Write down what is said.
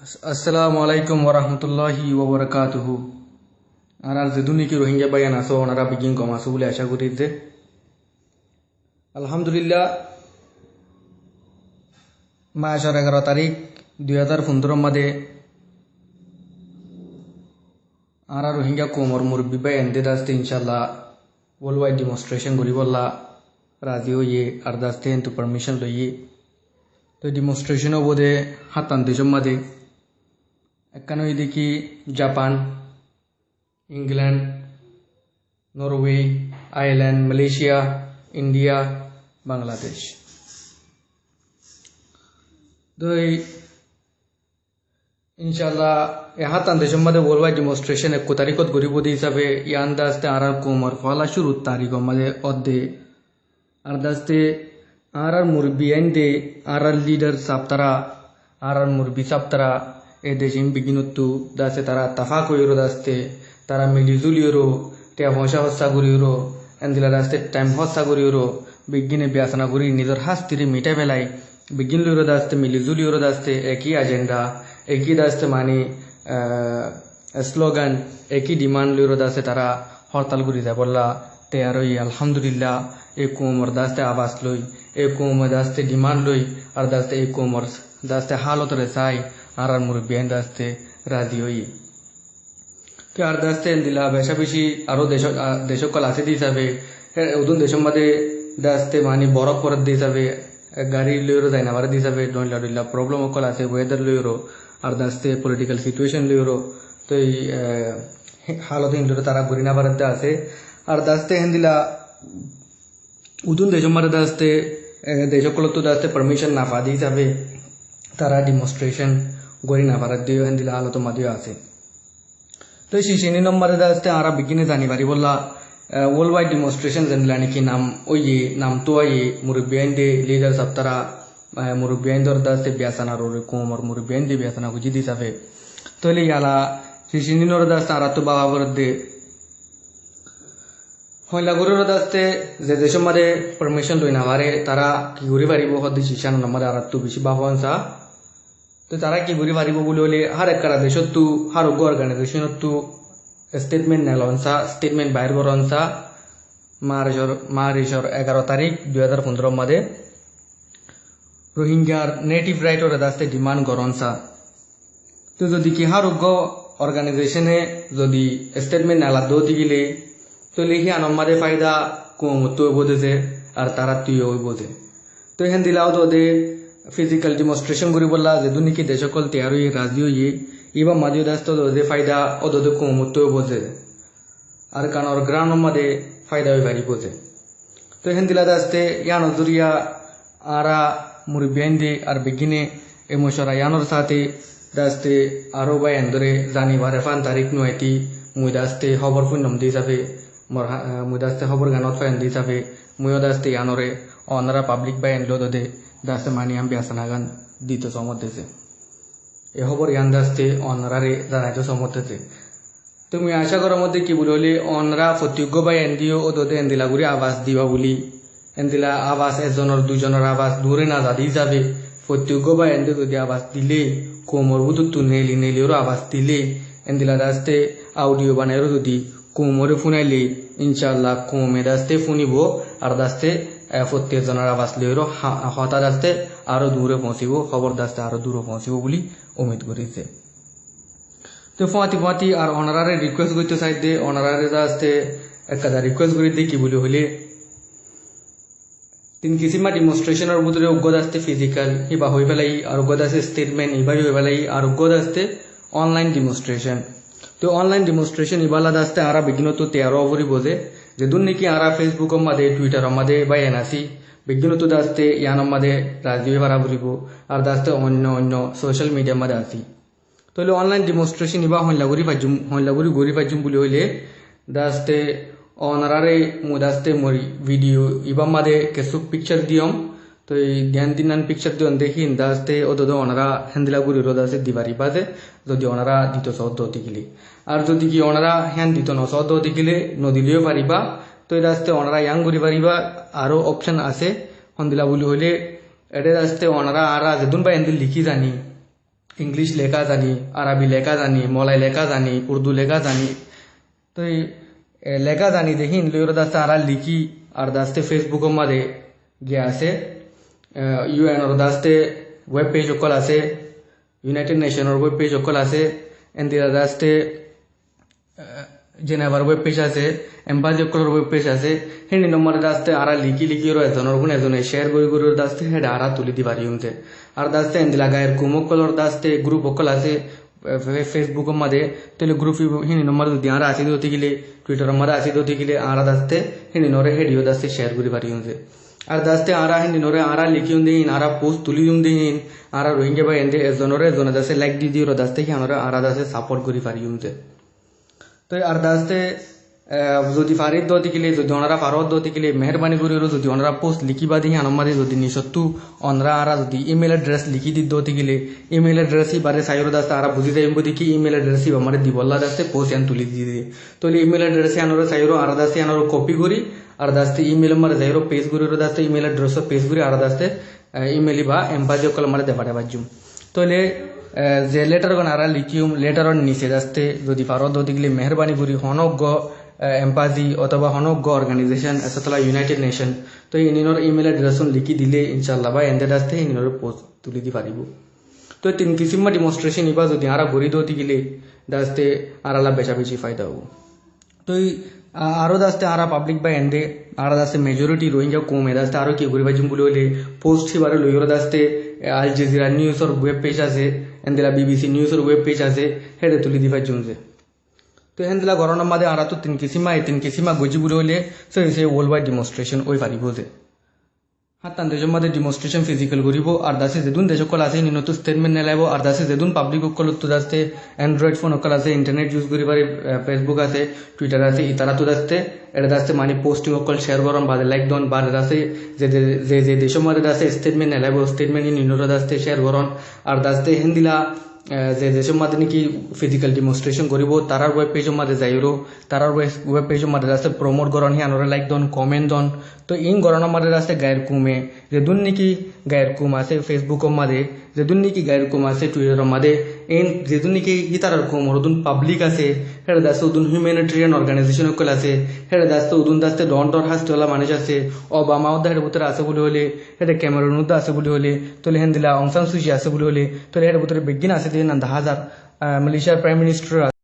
আসসালামু আলাইকুম ওরহমতুল্লাহি ওবরাকাতুহু। আর যে দুনিকি রোহিঙ্গা বাইয়ান আসো ওনারা বিগিন কম আসো বলে আশা করি যে আলহামদুলিল্লাহ মাসের 11 তারিখ 2015 মাদে আর রোহিঙ্গা কোমর মুরব্বী বাইয়ান দে দাস্তে ইনশাল্লাহ ওয়ার্ল্ড ওয়াইড ডিমনস্ট্রেশন করি বললা রাজি হইয়ে আর দাস্তে কিন্তু পারমিশন লইয়ে তো ডিমনস্ট্রেশনও বোধে হাতান দেশম মাদে একখানে দেখি Japan, England, Norway, Ireland, Malaysia, India, Bangladesh. তো ইনশাল্লাহ হাতান দেশের মধ্যে ওয়ার্ল্ড ওয়াইড ডিমনস্ট্রেশন 1 তারিখত গরিব হিসাবে ইয়ান দাস্তে আর কোমর ফলা শুরু তারিখ মাঝে অর্ধে আর দাস্তে আর মুরব্বী আইন দে আর লিডার সাপ্তারা আর মুরব্বী সাপ্তারা এ দেশিম বিগিনত্তু দাসে তারা তাফা কইরো দাস্তে তারা মিলিজুলিওরো তে হসা হসা করিওরো এন্দিলা দাস্তে টাইম হসা করিওরো বিজ্ঞানে ব্যাসনা করি নিজের হাস্তিরে মিটাই বেলাই বিজ্ঞান লইরো দাস্তে মিলিজুলিওরো দাস্তে একই এজেন্ডা একই দাস্তে মানে স্লোগান একই ডিমান্ড লইরো দাস্তে তারা হরতাল করি যায় বললা তে আর আলহামদুলিল্লাহ এই কোমর দাস্তে আবাস লই এই কোমর দাস্তে ডিমান্ড লই আর দাস্তে এই কোমর দাস্তে হালতরে চাই আর মুরব্বী দাস্তে রাজি হই তো আর দাস্তে দিলা বেশা বেশি আরো দেশকল আছে দি হিসাবে উদুন দেশের মধ্যে দাস্তে মানে বরফ পরত দি হিসাবে গাড়ি লইরো যায় না বারে দি হিসাবে ডইলা ডইলা প্রবলেম অকল আছে ওয়েদার লইরো আর দাস্তে পলিটিক্যাল সিচুয়েশন লইরো তো এই হালত হিন্দুরে তারা ঘুরি না বারাতে আছে আর দাস্তে হেন্দিলা উদুন দেশের মধ্যে দাস্তে দেশকল তো দাস্তে পারমিশন না পা দি হিসাবে তারা ডিমনস্ট্রেশন গড়ি না পারার দিয়ে হেন্দিলা আলত মাদিও আছে তো শিশিনী নম্বরে দাস্তে আরা বিজ্ঞানে জানি পারি বললা ওয়ার্ল্ড ওয়াইড ডিমনস্ট্রেশন জানিলা নাকি নাম ওই নাম তো মুরব্বী আইন দে লিডার সব তারা মুরব্বী আইন দর দাস্তে ব্যাসানা রোরে কোমর মুরব্বী আইন দে ব্যাসানা বুঝি দি যাবে তাহলে ইয়ালা শিশিনী নর দাস্তে আরা তো বাবা বর দে হইলা গরুর দাস্তে যে দেশের মাঝে পারমিশন লই না পারে তারা কি ঘুরি পারিব হদ্দি শিশান নম্বরে আর তো বেশি বাহনসা তো তারা কি ঘুরি পারিব বলে হলে হার একটা দেশত তো হার অর্গানাইজেশনত তো স্টেটমেন্ট নেলনসা স্টেটমেন্ট বাইর করনসা মার্চের 11 তারিখ 2015 মাঝে রোহিঙ্গার নেটিভ রাইটর দাস্তে ডিমান্ড করনসা তো যদি কি হার অর্গানাইজেশনে যদি স্টেটমেন্ট নেলা দো দিলে তো লিখি আনম্মাদে ফায়দা কুমতো বোঝে আর তারা তুই ওই বোঝে তো এখান দিলাও তো ওদের ফিজিক্যাল ডিমনস্ট্রেশন করি বললা যে দুনিকি দেশকল তৈয়ার হয়ে রাজি হইয়ে এবার মাঝে দাস্ত ওদের ফায়দা ওদের কুমতো বোঝে আর কারণ গ্রাম মাঝে ফায়দা হয়ে পারি বোঝে তো এখান দিলা দাস্তে ইয়ান জুরিয়া আরা মুরব্বিয়ান দে আর বেগিনে এমশরা ইয়ানোর সাথে দাস্তে আরো বা এন্দরে জানিবার 5 তারিখ নয়টি মুই দাস্তে খবর পুণ্যম দি যাবে মুই দাস্তে খবর গানত ফাইন দি যাবে মুইও দাস্তে ইয়ানরে অনারা পাবলিক বা এনলো দে দাস্তে মানি আমি বেসানা গান দিত সমত দিছে এ খবর ইয়ান দাস্তে অনারারে জানাইতো সমত দিছে তো মুই আশা করার মধ্যে কি বলি হলে অনরা প্রতিজ্ঞ বা এনডিও ও দোদে এন্দিলা গুড়ি আবাস দিবা বলি এন্দিলা আবাস একজনের দুজনের আবাস দূরে না যা দি যাবে প্রতিজ্ঞ বা এনডিও যদি আবাস দিলে কোমর বুধু নেলিওর আবাস দিলে এন্দিলা দাস্তে অডিও বানাইরো যদি কোমরে ফুনাইলে ইনশাল্লাহ কোমে দাস্তে ফুনিব আর দাস্তে প্রত্যেকজনের আবাস লইরো হতা দাস্তে আরো দূরে পৌঁছিব খবর দাস্তে আরো দূরে পৌঁছিব বলি উম্মিদ করিছে তো ফাঁতি আর অনারারে রিকোয়েস্ট করতে চাইতে অনারারে দাস্তে একটা রিকোয়েস্ট করি দিয়ে কি বলি হলে তিন কিসিমা ডিমনস্ট্রেশনের ভিতরে উগ্র দাস্তে ফিজিক্যাল ইবা হয়ে পেলাই আর উগ্র দাস্তে স্টেটমেন্ট ইবা হয়ে পেলাই আর উগ্র দাস্তে অনলাইন ডিমনস্ট্রেশন তো অনলাইন ডিমনস্ট্রেশন ইবালা দাস্তে আরা বিঘ্নত 13 অবরি বোঝে যে দুন নাকি আরা ফেসবুকের মাঝে টুইটারের মাঝে বা এনআসি বিঘ্নত দাস্তে ইয়ানোর মাঝে রাজীবে বাড়া বলিব আর দাস্তে অন্য সোশ্যাল মিডিয়ার মাঝে আসি তাহলে অনলাইন ডিমনস্ট্রেশন ইবা হইলাগুড়ি গড়ি পাইজুম বলে হইলে দাস্তে অনারারে দাস্তে মরি ভিডিও ইবার মাঝে কিছু পিকচার দিয়ম তো এই দিনান পিকচার দিয়ন দেখি দাস্তে ওদের ওনারা হ্যান্দিলা গুড়ি দাস্তে দিবারি বাজে যদি ওনারা দিত সদ্য দিকিলে আর যদি কি ওনারা হ্যান দিত ন সদ্য দিকিলে নদিলেও পারিবা তো এই দাস্তে ওনারা ইয়াং করি পারিবা আরো অপশন আছে হন্দিলা বলি হইলে এটা দাস্তে ওনারা আর যেদুন বা এন্দিল লিখি জানি ইংলিশ লেখা জানি, আরবি লেখা জানি, মলাই লেখা জানি, উর্দু লেখা জানি। তো এই লেখা জানি দেখি লইর দাস্তে আরা লিখি আর দাস্তে ফেসবুকের মাঝে গিয়ে আছে ইউএনর দাস্তে ওয়েব পেজ অকল আছে, ইউনাইটেড নেশনের ওয়েব পেজ অকল আছে, এন্দিরা দাস্তে জেনেভার ওয়েব পেজ আছে, এম্বাসি অকলের ওয়েব পেজ আছে। হেনি নম্বর দাস্তে আরা লিখি এজনের গুণ এজনে শেয়ার গরি দাস্তে হেডা আরা তুলি দি পারি উনতে। আর দাস্তে এন্দিলা গায়ের কুমকলর দাস্তে গ্রুপ অকল আছে ফেসবুকের মাঝে। তাহলে গ্রুপ হিনি নম্বর যদি আরা আসি দিতে গেলে টুইটারের মাঝে আসি দিতে গেলে আরা দাস্তে হিনি নরে হেডিও দাস্তে শেয়ার করি পারি উনতে। আর দাস্তে আরা হিনি নরে আরা লিখি দিন, আরা পোস্ট তুলি দিন, আরা রোহিঙ্গা বা এন্দে এজনে দাস্তে লাইক দি দিও দাস্তে কি আনারা আরা দাস্তে সাপোর্ট করি পারি উনতে। তো আর দাস্তে যদি ফারিদ দতি গেলে যদি ওনারা ফারদ দতি গেলে মেহরবানি করে যদি ওনারা পোস্ট লিখিবা দিয়ে আনমারে যদি নিঃসত্তু অনরা আরা যদি ইমেল অ্যাড্রেস লিখি দি দতি গেলে ইমেল অ্যাড্রেসই বারে সাইর দাস্তে আরা বুঝি যাই বুঝি কি ইমেল অ্যাড্রেসই আমারে দিবল্লা দাস্তে পোস্ট এন তুলি দিয়ে তো ইমেল অ্যাড্রেসে আনারো সাইরো আরা দাস্তে আনারো কপি করি আর দাস্তে ইমেল মারে যাইরো পেজ করি দাস্তে ইমেল অ্যাড্রেস পেজ করি আর দাস্তে ইমেলি বা এম্বাসি কল মারে দেবাড়ে বাজুম। তাহলে যে লেটার গন আরা লিখিউম লেটারর নিচে দাস্তে যদি ফারদ দতি গেলে মেহরবানি করি হনজ্ঞ এম্পাজি অথবা হনজ্ঞ অর্গানাইজেশন এসতলা ইউনাইটেড নেশন তো ইনিনর ইমেল এড্রেস লিখি দিলে ইনশাল্লাহ বা এন্ডেড আসতে ইনিনর পোস্ট তুলি দি পারিব। তো তিন কিসিমা ডিমনস্ট্রেশন ইবা যদি আরা গড়ি দতি গেলে দাস্তে আরালা বেচা বেশি ফায়দা হবো। তো আরো দাস্তে আরা পাবলিক বা এন্ডে আরা দাস্তে মেজরিটি রোহিঙ্গা কমে দাস্তে আরো কি ঘুরি বাজিম বলে হলে পোস্ট হিবারে লইর দাস্তে আল জাজিরা নিউজর ওয়েব পেজ আছে, এন্দিলা বিবিসি নিউজর ওয়েব পেজ আছে, হেডে তুলি দিবা জুমছে। তো হেন্দিলা গরমের মাঝে আরা তো তিন কিসিমা গজি বলে হলে সে ওয়ার্ল্ড ওয়াইড ডিমনস্ট্রেশন ওই পারিব যে হাতান দেশের মাঝে ডিমনস্ট্রেশন ফিজিক্যাল করিব আর দাসে যেদিন দেশ অকল আছে নিনত স্টেটমেন্ট নেলাইব আর দাসে যেদিন পাবলিক অকল তো দাসতে অ্যান্ড্রয়েড ফোন অকল আছে, ইন্টারনেট ইউজ করি পারে, ফেসবুক আছে, টুইটার আছে, ইতারা তো দাসতে এটা দাসতে মানে পোস্টিং অকল শেয়ার করন বাদে লাইক দন বাদে দাসে যে দেশের মাঝে দাসে স্টেটমেন্ট নেলাইব স্টেটমেন্ট নিনত দাসতে শেয়ার করন আর দাসতে হেন্দিলা যে দেশের মাঝে নাকি ফিজিক্যাল ডিমনস্ট্রেশন করিব তারার ওয়েব পেজের মাঝে যাইরো তারার ওয়েব পেজের মাঝে রাস্তায় প্রমোট করন হি আনরে লাইক দন কমেন্ট দন। তো ইন গরমের মাঝে রাস্তায় গায়ের কুমে যেদুন নাকি গায়ের কুম আছে ফেসবুকের মাঝে, যেদুন নাকি গায়ের কুম আছে টুইটারের মাঝে, ইন যেদুন নাকি ইতারার কুম ওদুন পাবলিক আছে হেরে দাস্তে উদুন হিউম্যানিটেরিয়ান অর্গানাইজেশন অকল আছে, হেরে দাস্তে উদুন দাস্তে ডর হাসতেওয়ালা মানুষ আছে, অবামা উদ্দা হের ভিতরে আছে বলে হলে, হেরে ক্যামেরুন উদ্দা আছে বলে হলে, তোলে হেন দিলা অং সান সুচি আছে বলে হলে, তোলে হের ভিতরে বিজ্ঞান আছে দিয়ে না 10,000 মালয়েশিয়ার প্রাইম মিনিস্টার